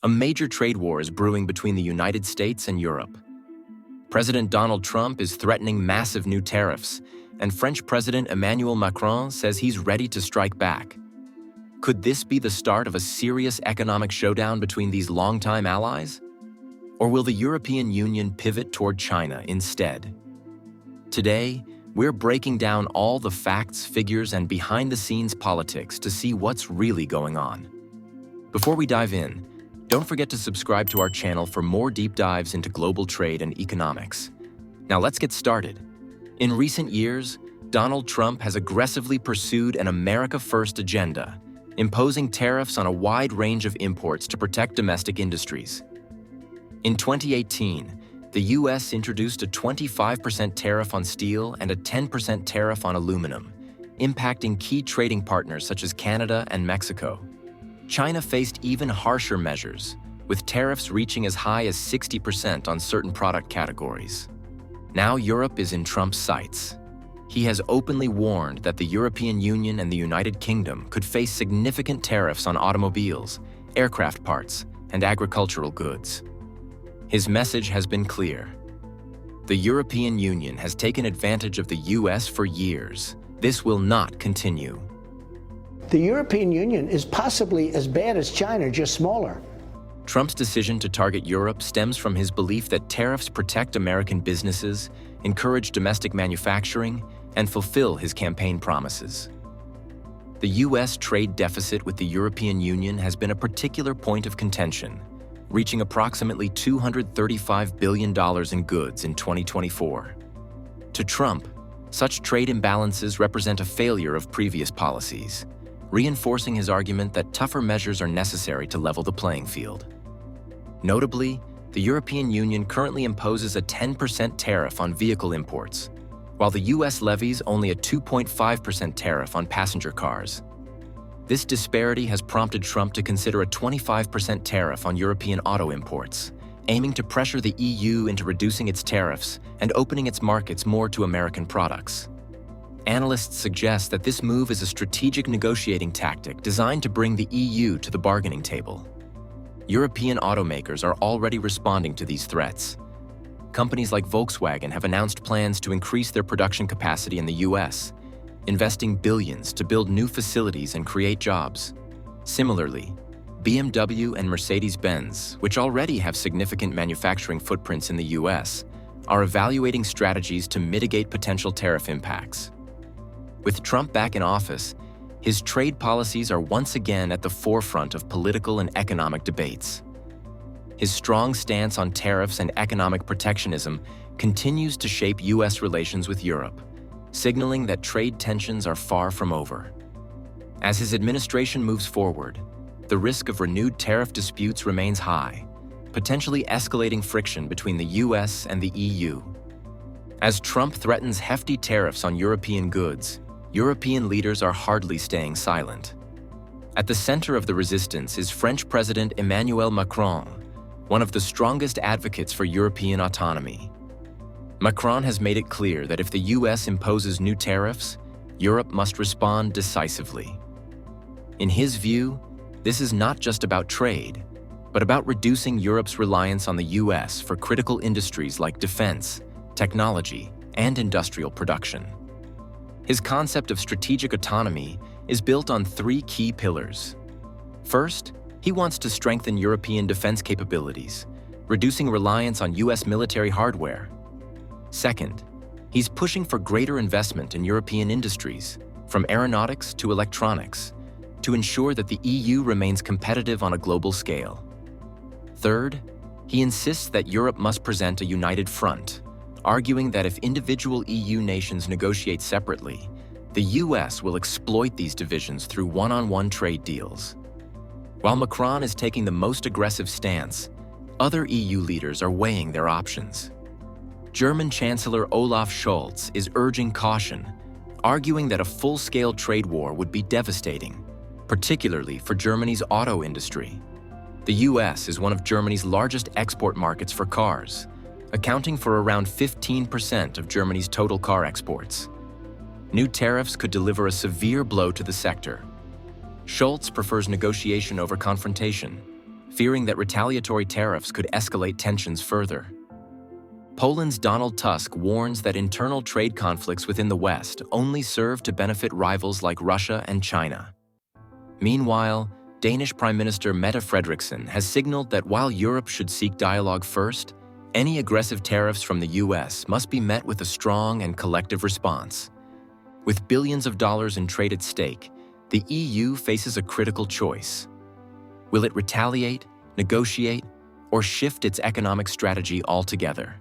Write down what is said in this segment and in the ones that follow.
A major trade war is brewing between the United States and Europe. President Donald Trump is threatening massive new tariffs, and French President Emmanuel Macron says he's ready to strike back. Could this be the start of a serious economic showdown between these longtime allies? Or will the European Union pivot toward China instead? Today, we're breaking down all the facts, figures, and behind-the-scenes politics to see what's really going on. Before we dive in, don't forget to subscribe to our channel for more deep dives into global trade and economics. Now let's get started. In recent years, Donald Trump has aggressively pursued an America-first agenda, imposing tariffs on a wide range of imports to protect domestic industries. In 2018, the U.S. introduced a 25% tariff on steel and a 10% tariff on aluminum, impacting key trading partners such as Canada and Mexico. China faced even harsher measures, with tariffs reaching as high as 60% on certain product categories. Now Europe is in Trump's sights. He has openly warned that the European Union and the United Kingdom could face significant tariffs on automobiles, aircraft parts, and agricultural goods. His message has been clear. The European Union has taken advantage of the U.S. for years. This will not continue. The European Union is possibly as bad as China, just smaller. Trump's decision to target Europe stems from his belief that tariffs protect American businesses, encourage domestic manufacturing, and fulfill his campaign promises. The U.S. trade deficit with the European Union has been a particular point of contention, reaching approximately $235 billion in goods in 2024. To Trump, such trade imbalances represent a failure of previous policies, reinforcing his argument that tougher measures are necessary to level the playing field. Notably, the European Union currently imposes a 10% tariff on vehicle imports, while the U.S. levies only a 2.5% tariff on passenger cars. This disparity has prompted Trump to consider a 25% tariff on European auto imports, aiming to pressure the EU into reducing its tariffs and opening its markets more to American products. Analysts suggest that this move is a strategic negotiating tactic designed to bring the EU to the bargaining table. European automakers are already responding to these threats. Companies like Volkswagen have announced plans to increase their production capacity in the U.S., investing billions to build new facilities and create jobs. Similarly, BMW and Mercedes-Benz, which already have significant manufacturing footprints in the U.S., are evaluating strategies to mitigate potential tariff impacts. With Trump back in office, his trade policies are once again at the forefront of political and economic debates. His strong stance on tariffs and economic protectionism continues to shape U.S. relations with Europe, signaling that trade tensions are far from over. As his administration moves forward, the risk of renewed tariff disputes remains high, potentially escalating friction between the U.S. and the EU. As Trump threatens hefty tariffs on European goods, European leaders are hardly staying silent. At the center of the resistance is French President Emmanuel Macron, one of the strongest advocates for European autonomy. Macron has made it clear that if the U.S. imposes new tariffs, Europe must respond decisively. In his view, this is not just about trade, but about reducing Europe's reliance on the U.S. for critical industries like defense, technology, and industrial production. His concept of strategic autonomy is built on three key pillars. First, he wants to strengthen European defense capabilities, reducing reliance on U.S. military hardware. Second, he's pushing for greater investment in European industries, from aeronautics to electronics, to ensure that the EU remains competitive on a global scale. Third, he insists that Europe must present a united front, arguing that if individual EU nations negotiate separately, the US will exploit these divisions through one-on-one trade deals. While Macron is taking the most aggressive stance, other EU leaders are weighing their options. German Chancellor Olaf Scholz is urging caution, arguing that a full-scale trade war would be devastating, particularly for Germany's auto industry. The US is one of Germany's largest export markets for cars, accounting for around 15% of Germany's total car exports. New tariffs could deliver a severe blow to the sector. Scholz prefers negotiation over confrontation, fearing that retaliatory tariffs could escalate tensions further. Poland's Donald Tusk warns that internal trade conflicts within the West only serve to benefit rivals like Russia and China. Meanwhile, Danish Prime Minister Mette Frederiksen has signaled that while Europe should seek dialogue first, any aggressive tariffs from the US must be met with a strong and collective response. With billions of dollars in trade at stake, the EU faces a critical choice. Will it retaliate, negotiate, or shift its economic strategy altogether?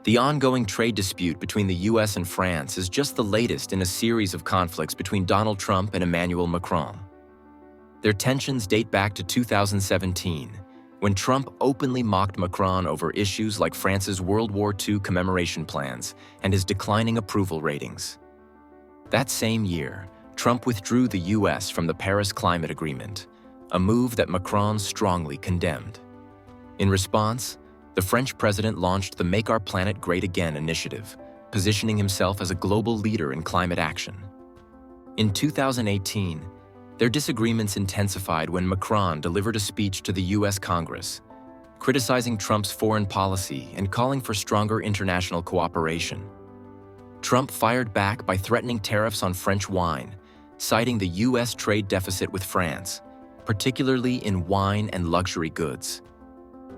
The ongoing trade dispute between the US and France is just the latest in a series of conflicts between Donald Trump and Emmanuel Macron. Their tensions date back to 2017, when Trump openly mocked Macron over issues like France's World War II commemoration plans and his declining approval ratings. That same year, Trump withdrew the US from the Paris Climate Agreement, a move that Macron strongly condemned. In response, the French president launched the Make Our Planet Great Again initiative, positioning himself as a global leader in climate action. In 2018, their disagreements intensified when Macron delivered a speech to the US Congress, criticizing Trump's foreign policy and calling for stronger international cooperation. Trump fired back by threatening tariffs on French wine, citing the US trade deficit with France, particularly in wine and luxury goods.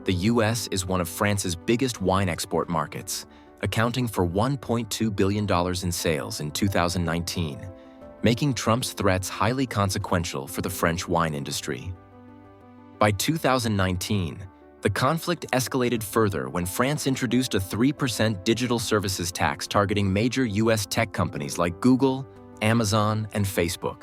The US is one of France's biggest wine export markets, accounting for $1.2 billion in sales in 2019, making Trump's threats highly consequential for the French wine industry. By 2019, the conflict escalated further when France introduced a 3% digital services tax targeting major US tech companies like Google, Amazon, and Facebook.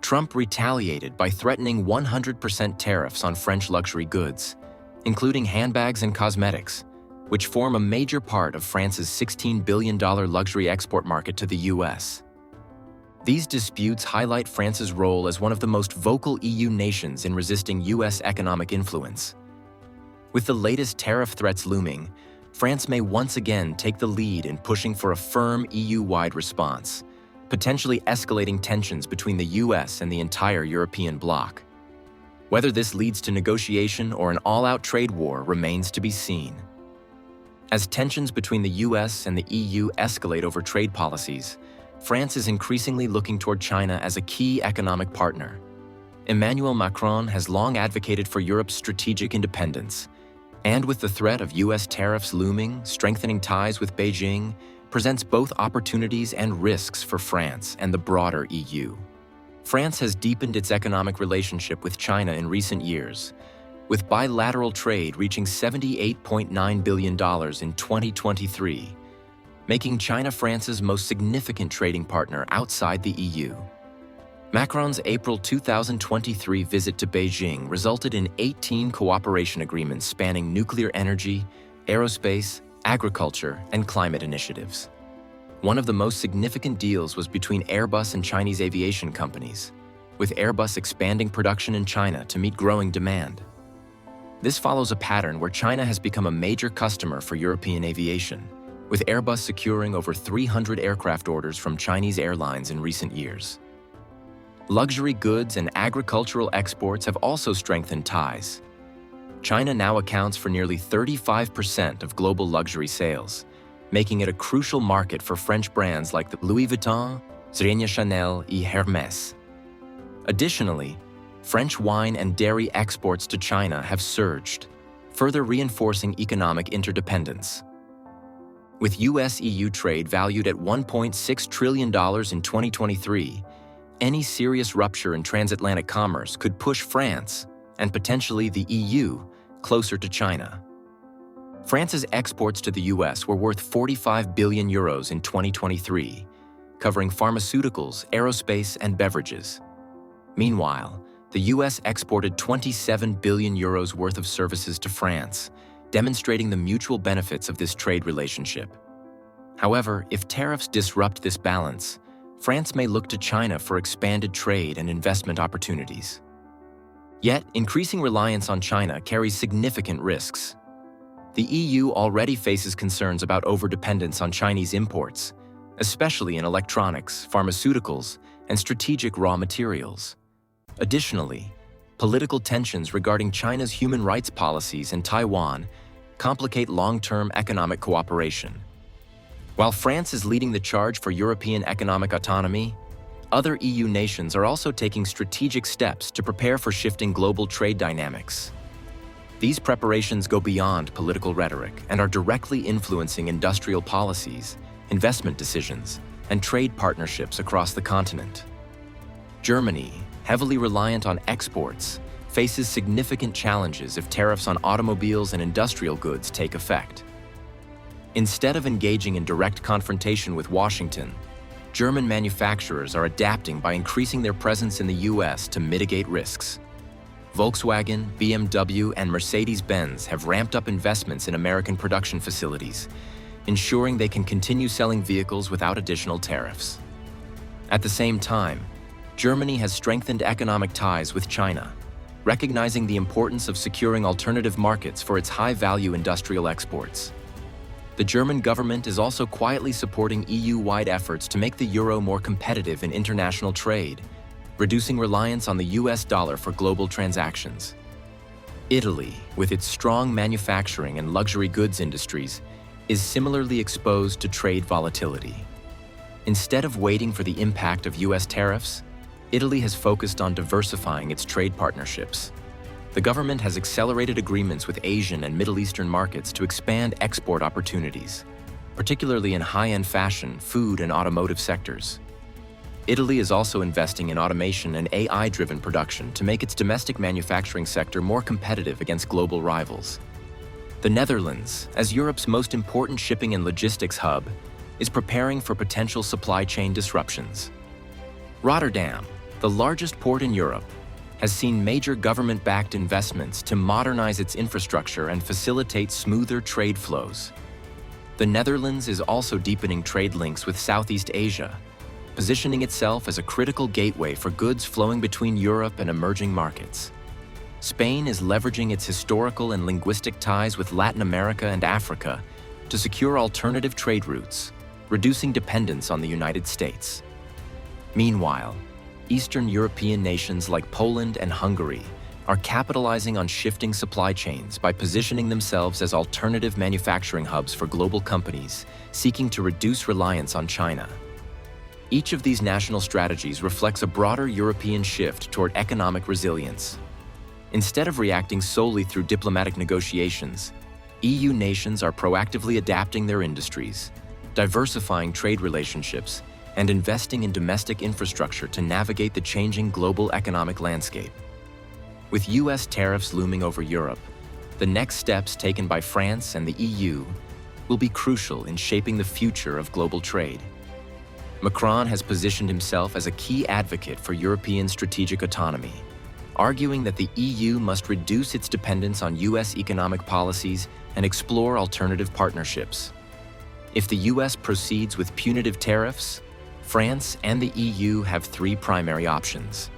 Trump retaliated by threatening 100% tariffs on French luxury goods, including handbags and cosmetics, which form a major part of France's $16 billion luxury export market to the US. These disputes highlight France's role as one of the most vocal EU nations in resisting US economic influence. With the latest tariff threats looming, France may once again take the lead in pushing for a firm EU-wide response, potentially escalating tensions between the US and the entire European bloc. Whether this leads to negotiation or an all-out trade war remains to be seen. As tensions between the US and the EU escalate over trade policies, France is increasingly looking toward China as a key economic partner. Emmanuel Macron has long advocated for Europe's strategic independence, and with the threat of US tariffs looming, strengthening ties with Beijing presents both opportunities and risks for France and the broader EU. France has deepened its economic relationship with China in recent years, with bilateral trade reaching $78.9 billion in 2023, making China France's most significant trading partner outside the EU. Macron's April 2023 visit to Beijing resulted in 18 cooperation agreements spanning nuclear energy, aerospace, agriculture, and climate initiatives. One of the most significant deals was between Airbus and Chinese aviation companies, with Airbus expanding production in China to meet growing demand. This follows a pattern where China has become a major customer for European aviation, with Airbus securing over 300 aircraft orders from Chinese airlines in recent years. Luxury goods and agricultural exports have also strengthened ties. China now accounts for nearly 35% of global luxury sales, making it a crucial market for French brands like the Louis Vuitton, Chanel, and Hermès. Additionally, French wine and dairy exports to China have surged, further reinforcing economic interdependence. With US-EU trade valued at $1.6 trillion in 2023, any serious rupture in transatlantic commerce could push France, and potentially the EU, closer to China. France's exports to the US were worth 45 billion euros in 2023, covering pharmaceuticals, aerospace, and beverages. Meanwhile, the US exported 27 billion euros worth of services to France, demonstrating the mutual benefits of this trade relationship. However, if tariffs disrupt this balance, France may look to China for expanded trade and investment opportunities. Yet, increasing reliance on China carries significant risks. The EU already faces concerns about overdependence on Chinese imports, especially in electronics, pharmaceuticals, and strategic raw materials. Additionally, political tensions regarding China's human rights policies in Taiwan complicate long-term economic cooperation. While France is leading the charge for European economic autonomy, other EU nations are also taking strategic steps to prepare for shifting global trade dynamics. These preparations go beyond political rhetoric and are directly influencing industrial policies, investment decisions, and trade partnerships across the continent. Germany, heavily reliant on exports, faces significant challenges if tariffs on automobiles and industrial goods take effect. Instead of engaging in direct confrontation with Washington, German manufacturers are adapting by increasing their presence in the US to mitigate risks. Volkswagen, BMW, and Mercedes-Benz have ramped up investments in American production facilities, ensuring they can continue selling vehicles without additional tariffs. At the same time, Germany has strengthened economic ties with China, recognizing the importance of securing alternative markets for its high-value industrial exports. The German government is also quietly supporting EU-wide efforts to make the euro more competitive in international trade, reducing reliance on the US dollar for global transactions. Italy, with its strong manufacturing and luxury goods industries, is similarly exposed to trade volatility. Instead of waiting for the impact of US tariffs, Italy has focused on diversifying its trade partnerships. The government has accelerated agreements with Asian and Middle Eastern markets to expand export opportunities, particularly in high-end fashion, food, and automotive sectors. Italy is also investing in automation and AI-driven production to make its domestic manufacturing sector more competitive against global rivals. The Netherlands, as Europe's most important shipping and logistics hub, is preparing for potential supply chain disruptions. Rotterdam, the largest port in Europe, has seen major government-backed investments to modernize its infrastructure and facilitate smoother trade flows. The Netherlands is also deepening trade links with Southeast Asia, positioning itself as a critical gateway for goods flowing between Europe and emerging markets. Spain is leveraging its historical and linguistic ties with Latin America and Africa to secure alternative trade routes, reducing dependence on the United States. Meanwhile, Eastern European nations like Poland and Hungary are capitalizing on shifting supply chains by positioning themselves as alternative manufacturing hubs for global companies seeking to reduce reliance on China. Each of these national strategies reflects a broader European shift toward economic resilience. Instead of reacting solely through diplomatic negotiations, EU nations are proactively adapting their industries, diversifying trade relationships, and investing in domestic infrastructure to navigate the changing global economic landscape. With US tariffs looming over Europe, the next steps taken by France and the EU will be crucial in shaping the future of global trade. Macron has positioned himself as a key advocate for European strategic autonomy, arguing that the EU must reduce its dependence on US economic policies and explore alternative partnerships. If the US proceeds with punitive tariffs, France and the EU have three primary options: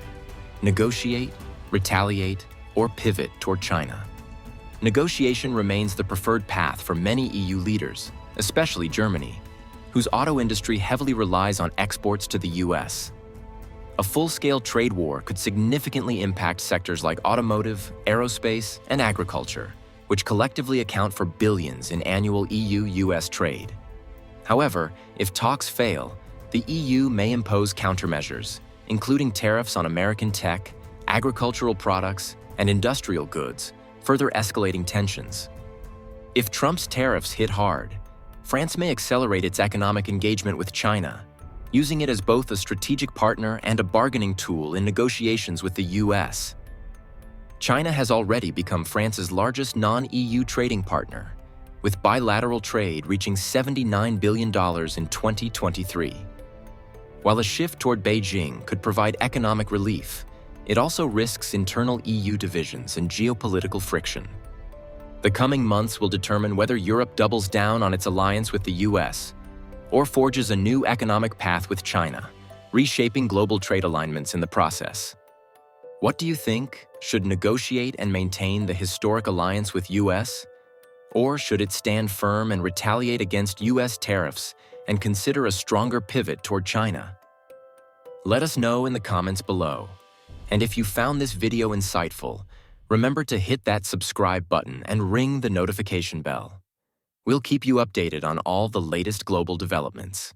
negotiate, retaliate, or pivot toward China. Negotiation remains the preferred path for many EU leaders, especially Germany, whose auto industry heavily relies on exports to the US. A full-scale trade war could significantly impact sectors like automotive, aerospace, and agriculture, which collectively account for billions in annual EU-US trade. However, if talks fail, the EU may impose countermeasures, including tariffs on American tech, agricultural products, and industrial goods, further escalating tensions. If Trump's tariffs hit hard, France may accelerate its economic engagement with China, using it as both a strategic partner and a bargaining tool in negotiations with the US. China has already become France's largest non-EU trading partner, with bilateral trade reaching $79 billion in 2023. While a shift toward Beijing could provide economic relief, it also risks internal EU divisions and geopolitical friction. The coming months will determine whether Europe doubles down on its alliance with the US or forges a new economic path with China, reshaping global trade alignments in the process. What do you think? Should negotiate and maintain the historic alliance with US? Or should it stand firm and retaliate against US tariffs and consider a stronger pivot toward China? Let us know in the comments below. And if you found this video insightful, remember to hit that subscribe button and ring the notification bell. We'll keep you updated on all the latest global developments.